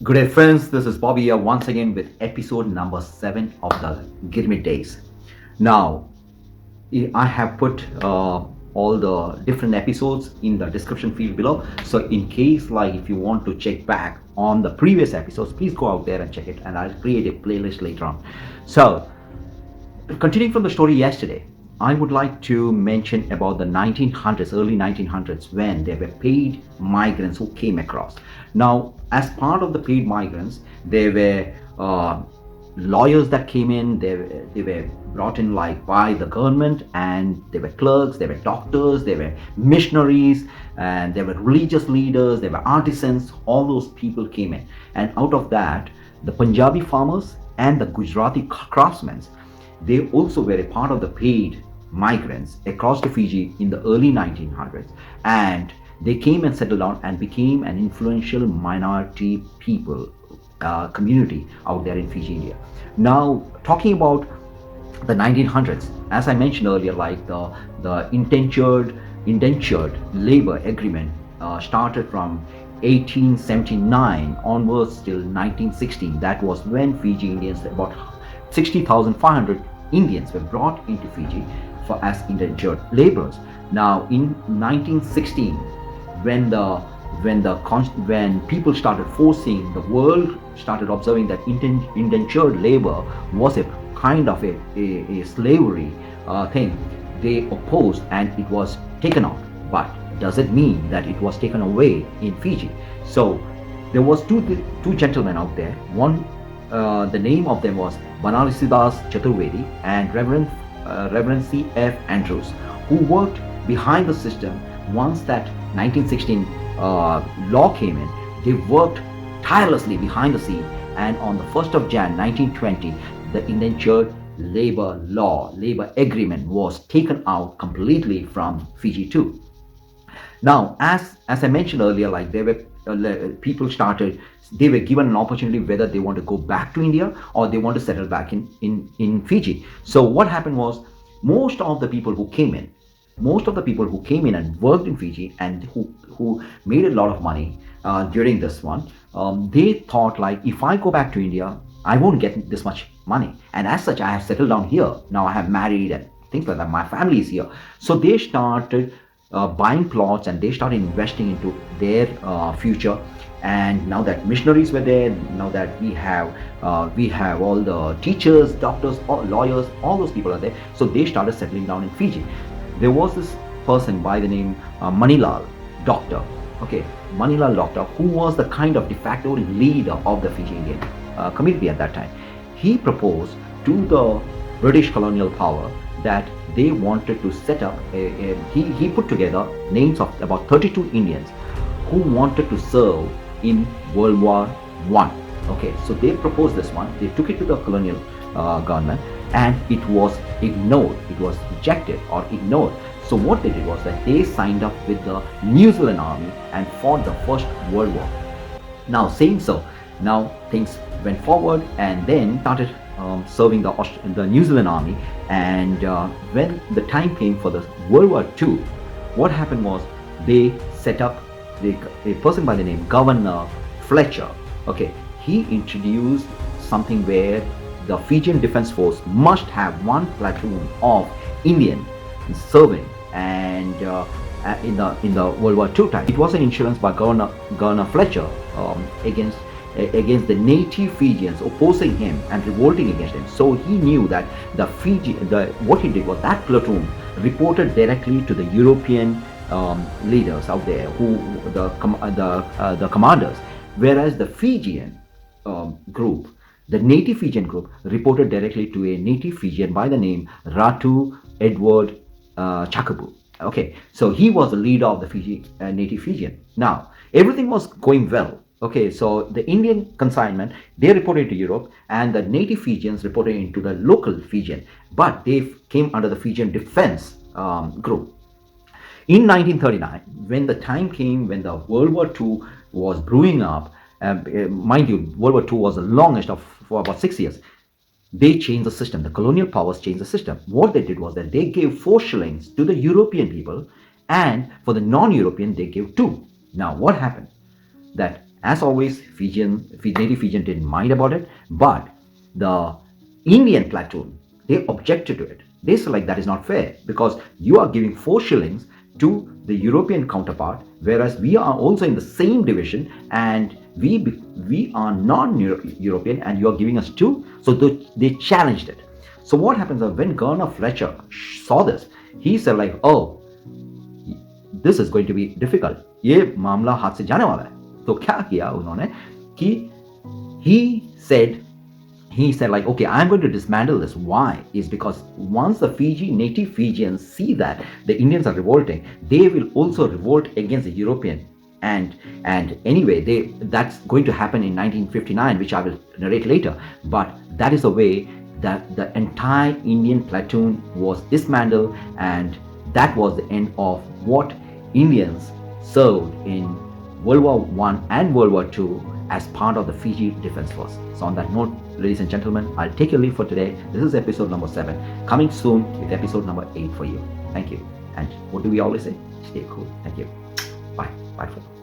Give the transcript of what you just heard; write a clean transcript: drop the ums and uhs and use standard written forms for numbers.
Good day, friends. This is Bobby here once again with episode number 7 of the Girmit days. Now, I have put all the different episodes in the description field below. So, in case if you want to check back on the previous episodes, please go out there and check it, and I'll create a playlist later on. So, continuing from the story yesterday, I would like to mention about the 1900s, early 1900s, when there were paid migrants who came across. Now, as part of the paid migrants, there were lawyers that came in. They were brought in by the government, and there were clerks, there were doctors, there were missionaries, and there were religious leaders, there were artisans. All those people came in, and out of that, the Punjabi farmers and the Gujarati craftsmen, they also were a part of the paid migrants across to Fiji in the early 1900s, and they came and settled down and became an influential minority people community out there in Fiji, India. Now, talking about the 1900s, as I mentioned earlier, the indentured labor agreement started from 1879 onwards till 1916. That was when Fiji Indians, about 60,500 Indians, were brought into Fiji as indentured laborers. Now, in 1916, when people started forcing, the world started observing that indentured labor was a kind of a slavery thing. They opposed, and it was taken out. But does it mean that it was taken away in Fiji? So there was two gentlemen out there. One, the name of them was Leonidas Chaturvedi and Reverend C.F. Andrews, who worked behind the system. Once that 1916 law came in, they worked tirelessly behind the scene, and on the 1st of January 1920, the indentured labor agreement was taken out completely from Fiji too. Now, as I mentioned earlier, there were people started. They were given an opportunity whether they want to go back to India or they want to settle back in Fiji. So what happened was, most of the people who came in and worked in Fiji, and who made a lot of money during this one, they thought, if I go back to India, I won't get this much money, and as such I have settled down here. Now I have married and things like that. My family is here. So they started buying plots, and they started investing into their future. And now that missionaries were there, now that we have all the teachers, doctors, lawyers, all those people are there. So they started settling down in Fiji. There was this person by the name Manilal Doctor. Okay, Manilal Doctor, who was the kind of de facto leader of the Fiji Indian community at that time. He proposed to the British colonial power that they wanted to set up he put together names of about 32 Indians who wanted to serve in World War I. Okay, so they proposed this one. They took it to the colonial government, and it was ignored. It was rejected or ignored. So what they did was that they signed up with the New Zealand Army and fought the First World War. Now, saying so, now things went forward, and then started serving the New Zealand Army. And when the time came for the World War II, what happened was they set up a person by the name Governor Fletcher. Okay, he introduced something where the Fijian Defense Force must have one platoon of Indian serving, and in the World War II time, it was an insurance by Governor Fletcher against the native Fijians opposing him and revolting against him. So he knew that what he did was that platoon reported directly to the European leaders out there, who the commanders, whereas the Fijian group, the native Fijian group, reported directly to a native Fijian by the name Ratu Edward Chakabu. Okay, so he was the leader of the native Fijian. Now, everything was going well. Okay, so the Indian consignment, they reported to Europe, and the native Fijians reported into the local Fijian, but they came under the Fijian Defense group. In 1939, when the time came when the World War II was brewing up, mind you, World War II was the longest for about 6 years. They changed the system. The colonial powers changed the system. What they did was that they gave 4 shillings to the European people, and for the non-European, they gave 2. Now, what happened? That As always, native Fijian didn't mind about it, but the Indian platoon, they objected to it. They said like that is not fair because you are giving 4 shillings to the European counterpart, whereas we are also in the same division and we are non-European and you are giving us 2. So they challenged it. So what happens is when Governor Fletcher saw this, he said like, oh, this is going to be difficult. ये मामला हाथ से जाने वाला है. तो क्या किया उन्होंने कि he said like, okay, I'm going to dismantle this. Why? Is because once the native Fijians see that the Indians are revolting, they will also revolt against the European. And anyway, that's going to happen in 1959, which I will narrate later. But that is the way that the entire Indian platoon was dismantled, and that was the end of what Indians served in World War I and World War II as part of the Fiji Defense Force. So on that note, ladies and gentlemen, I'll take your leave for today. This is episode number 7, coming soon with episode number 8 for you. Thank you. And what do we always say? Stay cool. Thank you. Bye. Bye for now.